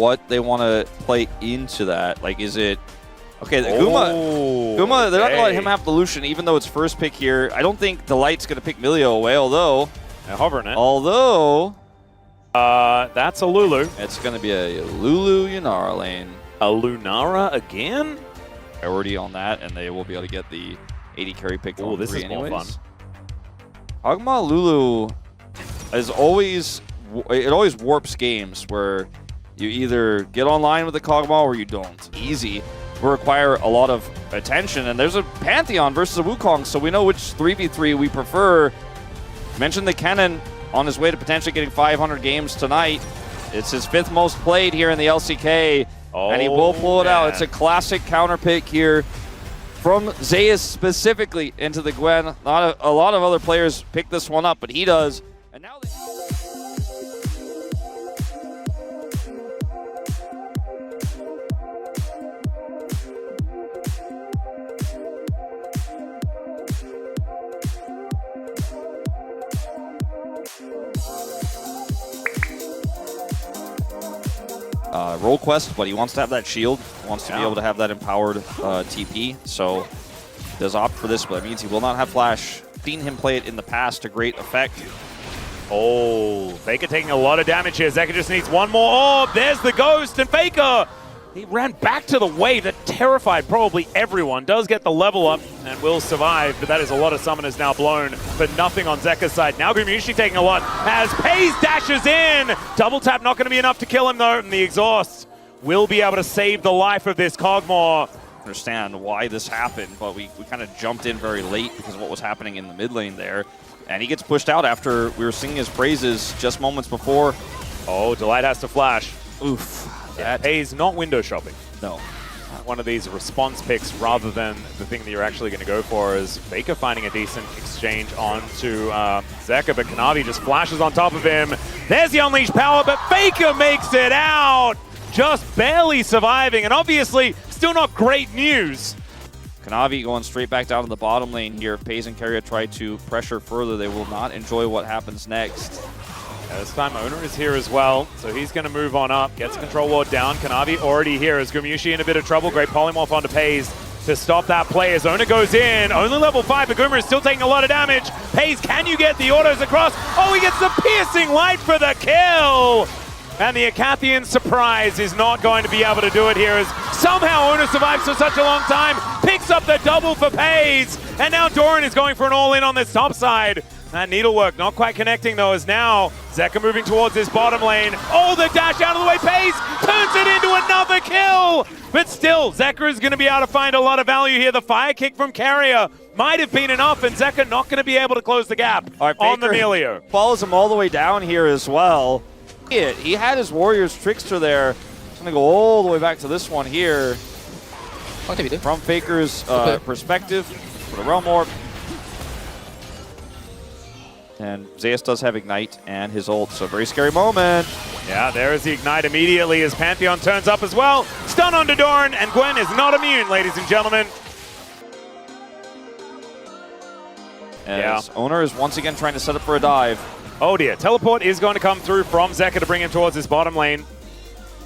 what they want to play into that. Like, is it... Okay, Guma, they're not going to let him have the Lucian, even though it's first pick here. I don't think Delight's going to pick Milio away, although... They're hovering it. Although... that's a Lulu. It's going to be a Lulu Yunara lane. A Lunara again? Priority on that, and they will be able to get the 80 carry pick on this 3 is anyways. more fun. Agma Lulu is always... It always warps games where you either get online with the Kog'Maw or you don't. Easy. Will require a lot of attention, and there's a Pantheon versus a Wukong, so we know which 3v3 we prefer. Mentioned the Kennen on his way to potentially getting 500 games tonight. It's his 5th most played here in the LCK, and he will pull it out. It's a classic counter pick here from Zeus specifically into the Gwen. Not a lot of other players pick this one up, but he does. And now roll quest, but he wants to have that shield, wants to be able to have that empowered TP, so he does opt for this, but that means he will not have flash. Seen him play it in the past to great effect. Oh, Faker taking a lot of damage here. Zeka just needs one more orb. There's the ghost, and Faker, he ran back to the wave. That terrified probably everyone. Does get the level up and will survive, but that is a lot of summoners now blown for nothing on Zeka's side. Now Gumushi taking a lot as Pays dashes in. Double tap not going to be enough to kill him though, and the exhaust will be able to save the life of this Kog'Maw. Understand why this happened, but we kind of jumped in very late because of what was happening in the mid lane there. And he gets pushed out after we were singing his praises just moments before. Oh, Delight has to flash. Oof. That Pays not window shopping. No. One of these response picks rather than the thing that you're actually going to go for is Faker finding a decent exchange onto Zeka, but Kanavi just flashes on top of him. There's the unleashed power, but Faker makes it out! Just barely surviving, and obviously still not great news. Kanavi going straight back down to the bottom lane here. If Pays and Keria try to pressure further, they will not enjoy what happens next. This time Owner is here as well, so he's going to move on up. Gets control ward down. Kanavi already here as Gumushi in a bit of trouble. Great polymorph onto Pays to stop that play as Owner goes in. Only level 5, but Goomer is still taking a lot of damage. Pays, can you get the autos across? Oh, he gets the piercing light for the kill! And the Akathian surprise is not going to be able to do it here as somehow Owner survives for such a long time. Picks up the double for Pays. And now Doran is going for an all-in on this top side. That needlework not quite connecting though, as now Zeka moving towards this bottom lane. Oh, the dash out of the way. Pays turns it into another kill. But still, Zeka is going to be able to find a lot of value here. The fire kick from Keria might have been enough, and Zeka not going to be able to close the gap on the Melio. Follows him all the way down here as well. He had his Warriors Trickster there. He's going to go all the way back to this one here. From Faker's perspective, for the Realm Orb. And Zeus does have Ignite and his ult, so very scary moment. Yeah, there is the Ignite immediately as Pantheon turns up as well. Stun onto Doran, and Gwen is not immune, ladies and gentlemen. As Owner is once again trying to set up for a dive. Oh dear, teleport is going to come through from Zeka to bring him towards his bottom lane.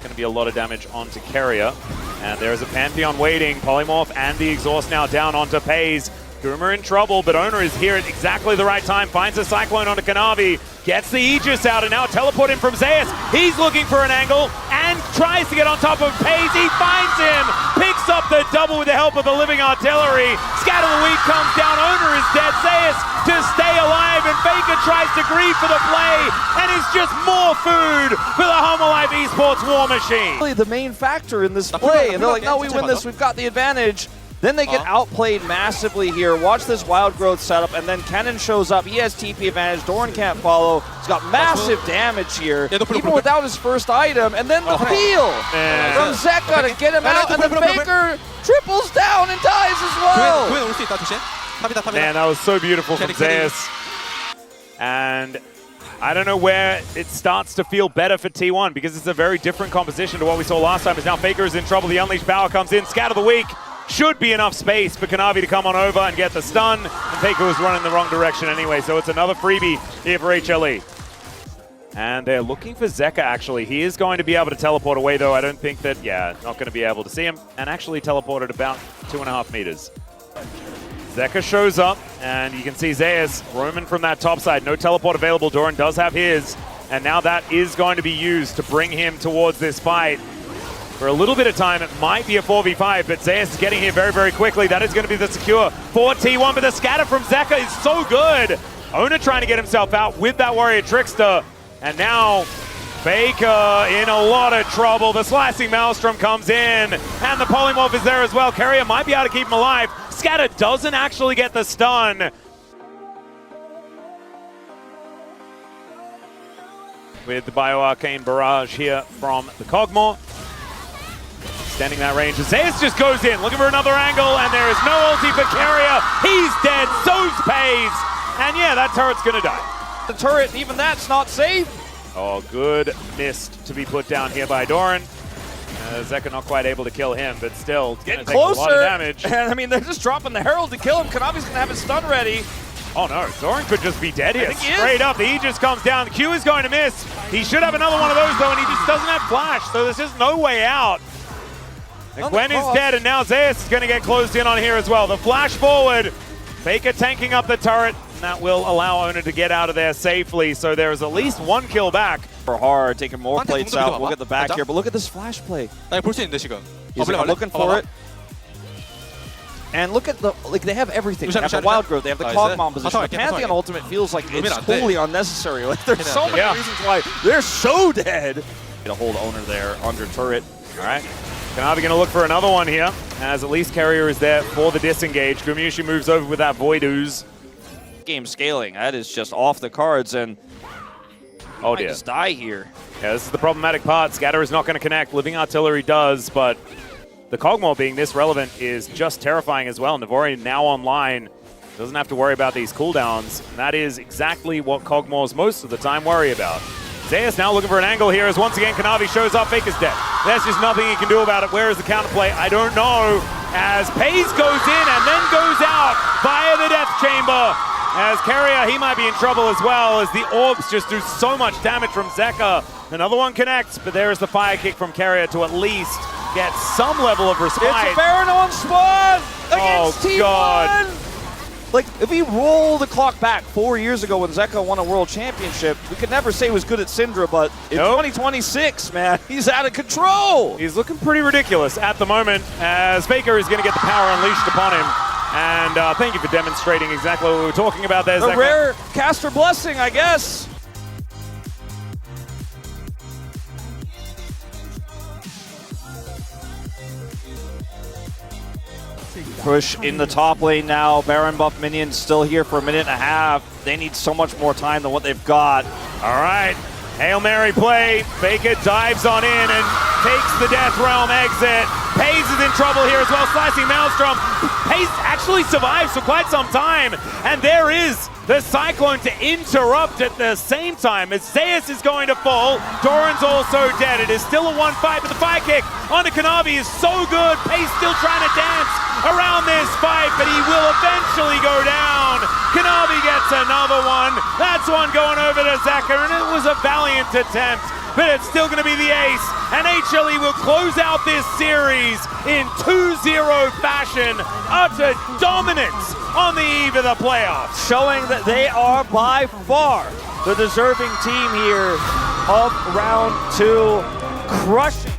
Going to be a lot of damage onto Keria. And there is a Pantheon waiting, Polymorph and the exhaust now down onto Pays. Goomer in trouble, but Owner is here at exactly the right time. Finds a Cyclone onto Kanavi. Gets the Aegis out, and now teleport in from Zeus. He's looking for an angle and tries to get on top of Pays. He finds him. Picks up the double with the help of the living artillery. Scatter the Weed comes down. Owner is dead. Zeus to stay alive, and Faker tries to grieve for the play, and it's just more food for the Home Alive Esports war machine. Really the main factor in this play, and they're like, no, we win this. We've got the advantage. Then they get outplayed massively here. Watch this wild growth setup, and then Kennen shows up. He has TP advantage. Doran can't follow. He's got massive damage here, even without his first item. And then the peel from Zeka to get him out, and then Faker triples down and dies as well. Man, that was so beautiful from Zeus. And I don't know where it starts to feel better for T1, because it's a very different composition to what we saw last time. As now Faker is in trouble. The Unleashed Power comes in. Scatter the Weak. Should be enough space for Kanavi to come on over and get the stun. And Faker was running the wrong direction anyway, so it's another freebie here for HLE. And they're looking for Zeka, actually. He is going to be able to teleport away, though. I don't think that, yeah, not going to be able to see him. And actually teleported about 2.5 meters. Zeka shows up, and you can see Zeus roaming from that top side. No teleport available. Doran does have his. And now that is going to be used to bring him towards this fight. For a little bit of time, it might be a 4v5, but Zeus is getting here very, very quickly. That is going to be the secure for T1, but the scatter from Zeka is so good. Ona trying to get himself out with that Warrior Trickster. And now Faker in a lot of trouble. The Slicing Maelstrom comes in, and the Polymorph is there as well. Carrier might be able to keep him alive. Scatter doesn't actually get the stun. With the Bioarcane Barrage here from the Kog'Maw. Extending that range. Zeus just goes in, looking for another angle, and there is no ulti for Carrier. He's dead, so's Pays. And yeah, that turret's gonna die. The turret, even that's not safe. Oh, good mist to be put down here by Doran. Zeka not quite able to kill him, but still getting closer. A lot of damage. And I mean, they're just dropping the Herald to kill him. Kanavi's gonna have his stun ready. Oh no, Doran could just be dead here. Straight up, the Aegis comes down. The Q is going to miss. He should have another one of those though, and he just doesn't have flash, so there's just no way out. And Gwen is dead, and now Zeus is going to get closed in on here as well. The flash forward, Faker tanking up the turret, and that will allow Ona to get out of there safely, so there is at least one kill back. For hard, taking more plates out. We'll get the back here, but look at this flash play. He's looking for it. And look at the, like, they have everything. They have the Wild Growth, they have the Kog'Maw position. The Pantheon Ultimate feels like it's totally unnecessary. Like, there's so many reasons why they're so dead. Get a hold owner there under turret. All right. Kanavi going to look for another one here, as at least Carrier is there for the disengage. Gumayusi moves over with that Void Ooze. Game scaling, that is just off the cards, and oh dear, just die here. Yeah, this is the problematic part. Scatter is not going to connect. Living Artillery does, but the Kog'Maw being this relevant is just terrifying as well. Navori now online, doesn't have to worry about these cooldowns, and that is exactly what Kog'Maws most of the time worry about. Zeus now looking for an angle here as once again Kanavi shows up. Faker's dead. There's just nothing he can do about it. Where is the counterplay? I don't know. As Pays goes in and then goes out via the Death Chamber. As Carrier, he might be in trouble as well, as the orbs just do so much damage from Zeka. Another one connects, but there is the fire kick from Carrier to at least get some level of respite. It's a Baron on spawn against T1. God. Like, if we roll the clock back 4 years ago when Zeka won a world championship, we could never say he was good at Syndra, but in 2026, man, he's out of control. He's looking pretty ridiculous at the moment, as Faker is going to get the power unleashed upon him. And thank you for demonstrating exactly what we were talking about there, Zeka. A rare caster blessing, I guess. Push in the top lane now. Baron buff minions still here for a minute and a half. They need so much more time than what they've got. All right, Hail Mary play. Faker dives on in and takes the Death Realm exit. Pays is in trouble here as well. Slicing Maelstrom. Pays actually survives for quite some time. And there is the Cyclone to interrupt at the same time as Zeus is going to fall. Doran's also dead. It is still a 1-5, but the fire kick onto Kanavi is so good. Pays still trying to dance around this fight, but he will eventually go down. Kanavi gets another one. That's one going over to Zeka, and it was a valiant attempt, but it's still going to be the ace, and HLE will close out this series in 2-0 fashion. Utter dominance on the eve of the playoffs, showing that they are by far the deserving team here of round 2, crushing